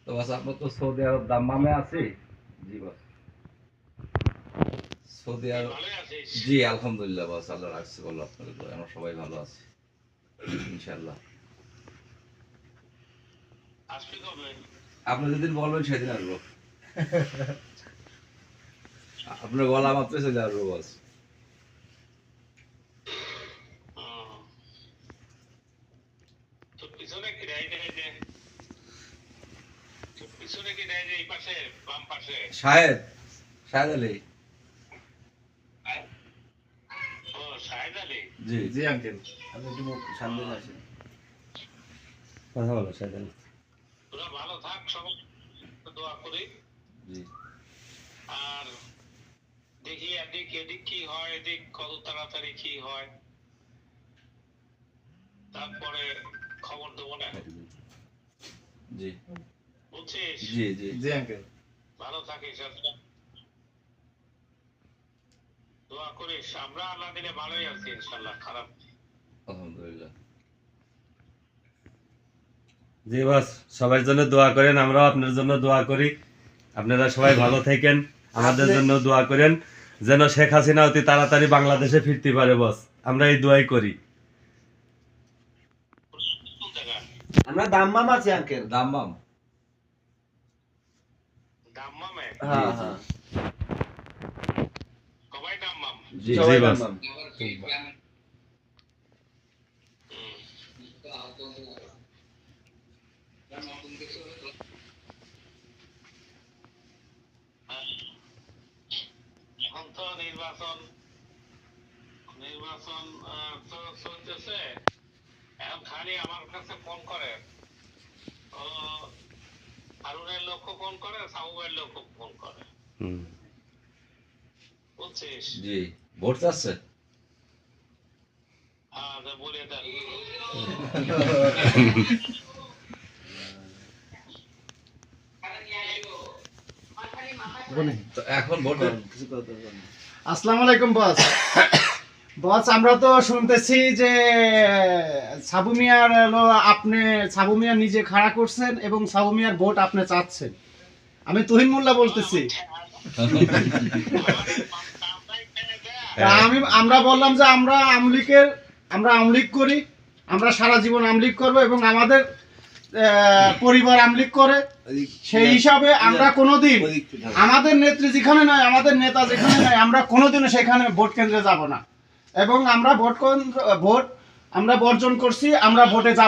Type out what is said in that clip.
তো বাস আপনার তো সৌদি আরব দাম্মামে আছে। জি বাস সৌদি আরব। জি আলহামদুলিল্লাহ বাস, আল্লাহ রাখছে বললো আপনাদের দোয়ায় আমরা সবাই ভালো আছি ইনশাআল্লাহ। আপনি যেদিন বলবেন সেদিন আসবো। আপনার গলা মাত্র চলে আসবো বাস। শাহেদ শাহেদ আলী। জি জি আঙ্কেল, আপনি একটু সামনে আসেন, কথা বলো শাহেদ আলী। তোরা ভালো থাক, সবাই দোয়া করি। জি আর দেখি এদিক কি হয়, এদিক কত তাড়াতাড়ি কি হয়, তারপরে খবর দেবো না। জি বুঝছিস? জি জি জি আঙ্কেল, ভালো থাকিস, দোয়া করিস। আমরা আল্লাহ দিলে ভালোই আছি ইনশাল্লাহ, খারাপ নেই। আলহামদুলিল্লাহ। জি বাস, সবার জন্য দোয়া করেন, আমরাও আপনার জন্য দোয়া করি। আপনারা সবাই ভালো থাকেন, আমাদের জন্য দোয়া করেন যেন শেখ হাসিনা অতি তাড়াতাড়ি বাংলাদেশে ফিরতে পারে। বস আমরা এই দোয়াই করি। কোন জায়গা? আমরা দাম্মাম আছি আঙ্কেল। দাম্মাম। দাম্মামে? হ্যাঁ হ্যাঁ, সবাই দাম্মাম? জি সবাই জি বাস। দাম্মাম। এখন তো নির্বাচন তো চলতেছে। এখন খালি আমার কাছে ফোন করে, ও হারুনের লোকও ফোন করে, সাহুবের লোকও ফোন করে। বুঝছিস? জি ভোট চাচ্ছে। হ্যাঁ, তো বলে দেন। তো এখন ভোটের আসসালামু আলাইকুম বস। বস আমরা তো শুনতেছি যে সাবু মিয়ার আপনি সাবু মিয়া নিজে খাড়া করছেন এবং সাবু মিয়ার ভোট আপনি চাচ্ছেন। আমি তুহিন মোল্লা বলতেছি। তা আমরা বললাম যে আমরা আমলিগ করি, আমরা সারা জীবন আমলিগ করব এবং আমাদের পরিবার আমলিগ করে। সেই হিসাবে আমরা কোনোদিন আমাদের নেত্রী যেখানে নয়, আমাদের নেতা যেখানে নয়, আমরা কোনোদিনও সেখানে ভোট কেন্দ্রে যাব না এবং আমরা ভোট আমরা বর্জন করছি, আমরা ভোটে যাব।